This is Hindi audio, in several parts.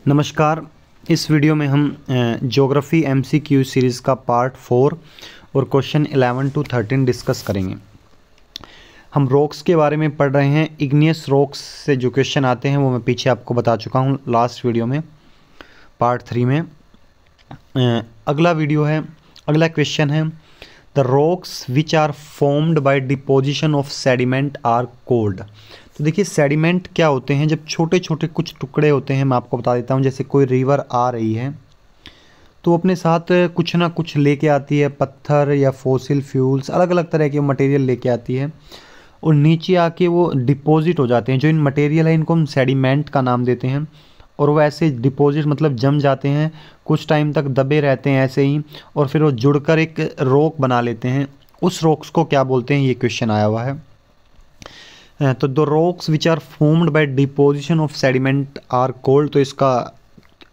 नमस्कार। इस वीडियो में हम ज्योग्राफी एमसीक्यू सीरीज़ का पार्ट 4 और क्वेश्चन 11 to 13 डिस्कस करेंगे। हम रॉक्स के बारे में पढ़ रहे हैं। इग्नियस रॉक्स से जो क्वेश्चन आते हैं वो मैं पीछे आपको बता चुका हूँ लास्ट वीडियो में, पार्ट 3 में। अगला क्वेश्चन है the rocks which are formed by deposition of sediment are called. तो देखिए सेडिमेंट क्या होते हैं, जब छोटे छोटे कुछ टुकड़े होते हैं। मैं आपको बता देता हूँ, जैसे कोई रिवर आ रही है तो अपने साथ कुछ ना कुछ लेके आती है, पत्थर या फॉसिल फ्यूल्स, अलग अलग तरह के मटेरियल लेके आती है और नीचे आके वो डिपॉजिट हो जाते हैं। जो इन मटेरियल है इनको हम सेडिमेंट का नाम देते हैं और वो ऐसे डिपॉजिट मतलब जम जाते हैं, कुछ टाइम तक दबे रहते हैं ऐसे ही, और फिर वो जुड़कर एक रॉक बना लेते हैं। उस रॉक्स को क्या बोलते हैं, ये क्वेश्चन आया हुआ है। तो the rocks which are formed by deposition of sediment are called. तो इसका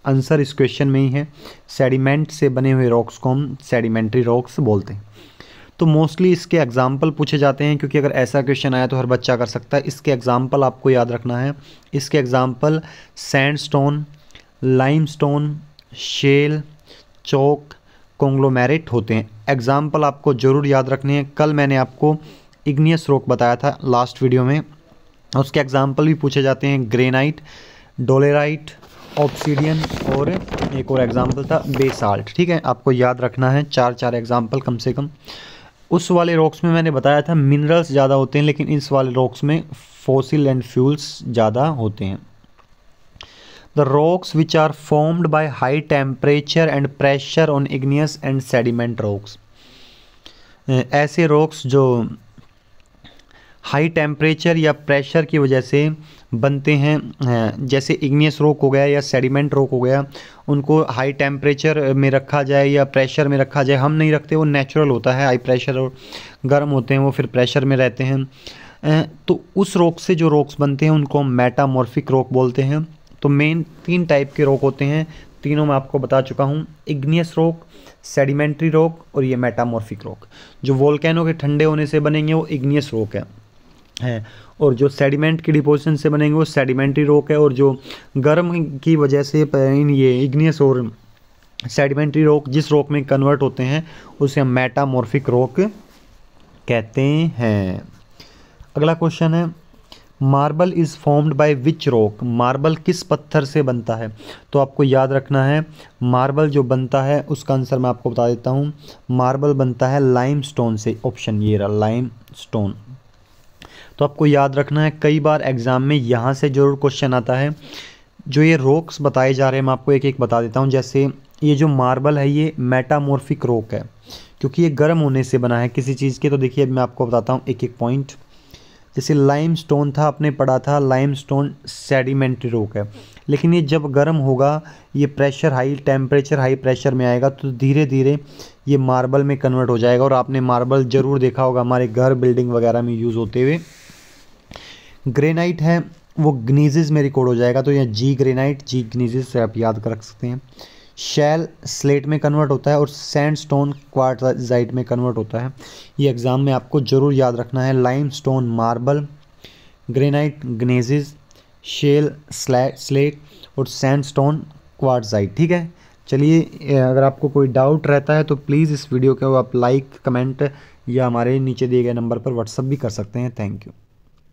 आंसर इस क्वेश्चन में ही है, सेडिमेंट से बने हुए रॉक्स को हम सेडिमेंट्री रॉक्स बोलते हैं। तो मोस्टली इसके एग्जाम्पल पूछे जाते हैं, क्योंकि अगर ऐसा क्वेश्चन आया तो हर बच्चा कर सकता है। इसके एग्जाम्पल आपको याद रखना है। इसके एग्जाम्पल सैंडस्टोन, लाइमस्टोन, शेल, चौक, कॉन्ग्लोमेरेट होते हैं। एग्जाम्पल आपको ज़रूर याद रखने हैं। कल मैंने आपको इग्नियस रॉक बताया था लास्ट वीडियो में, उसके एग्जाम्पल भी पूछे जाते हैं। ग्रेनाइट, डोलेराइट, ऑब्सीडियन और एक और एग्जाम्पल था बेसाल्ट। ठीक है, आपको याद रखना है चार एग्जाम्पल कम से कम। उस वाले रॉक्स में मैंने बताया था मिनरल्स ज़्यादा होते हैं, लेकिन इस वाले रॉक्स में फॉसिल एंड फ्यूल्स ज़्यादा होते हैं। The rocks which are formed by high temperature and pressure on igneous and sediment rocks. ऐसे रॉक्स जो हाई टेम्परेचर या प्रेशर की वजह से बनते हैं, जैसे इग्नियस रॉक हो गया या सेडिमेंट रॉक हो गया, उनको हाई टेम्परेचर में रखा जाए या प्रेशर में रखा जाए, हम नहीं रखते, वो नेचुरल होता है। हाई प्रेशर और गर्म होते हैं वो, फिर प्रेशर में रहते हैं। तो उस रॉक से जो रॉक्स बनते हैं उनको हम मेटामॉर्फिक रॉक बोलते हैं। तो मेन 3 टाइप के रॉक होते हैं, तीनों मैं आपको बता चुका हूँ। इग्नियस रॉक, सेडिमेंट्री रॉक और ये मेटामॉर्फिक रॉक। जो वोल्केनो के ठंडे होने से बनेंगे वो इग्नियस रॉक है, और जो सेडिमेंट की डिपोजिशन से बनेंगे वो सेडिमेंट्री रॉक है, और जो गर्म की वजह से ये इग्नियस और सेडिमेंट्री रॉक जिस रॉक में कन्वर्ट होते हैं उसे हम मेटामॉर्फिक रॉक कहते हैं। अगला क्वेश्चन है marble is formed by which rock. Marble किस पत्थर से बनता है। तो आपको याद रखना है मार्बल जो बनता है उसका आंसर मैं आपको बता देता हूँ। मार्बल बनता है लाइमस्टोन से। ऑप्शन ये रहा, लाइमस्टोन। तो आपको याद रखना है, कई बार एग्जाम में यहाँ से जरूर क्वेश्चन आता है। जो ये रॉक्स बताए जा रहे हैं मैं आपको एक एक बता देता हूँ। जैसे ये जो मार्बल है ये मेटामॉर्फिक रॉक है, क्योंकि ये गर्म होने से बना है किसी चीज़ के। तो देखिए अब मैं आपको बताता हूँ एक एक पॉइंट। जैसे लाइमस्टोन था, आपने पढ़ा था लाइमस्टोन सेडिमेंट्री रॉक है, लेकिन ये जब गर्म होगा, ये pressure high temperature high pressure में आएगा तो धीरे धीरे ये मार्बल में कन्वर्ट हो जाएगा। और आपने मार्बल ज़रूर देखा होगा हमारे घर बिल्डिंग वगैरह में यूज़ होते हुए। ग्रेनाइट है वो ग्नीजिस में रिकॉर्ड हो जाएगा, तो यह जी ग्रेनाइट, जी ग्नीजिस से आप याद कर सकते हैं। शैल स्लेट में कन्वर्ट होता है और सैंडस्टोन क्वार्ट्जाइट में कन्वर्ट होता है। ये एग्ज़ाम में आपको ज़रूर याद रखना है। Limestone marble, granite gneiss, shale slate और सैंडस्टोन क्वार्ट्जाइट। ठीक है, चलिए अगर आपको कोई डाउट रहता है तो प्लीज़ इस वीडियो को आप लाइक, कमेंट या हमारे नीचे दिए गए नंबर पर व्हाट्सअप भी कर सकते हैं। Thank you.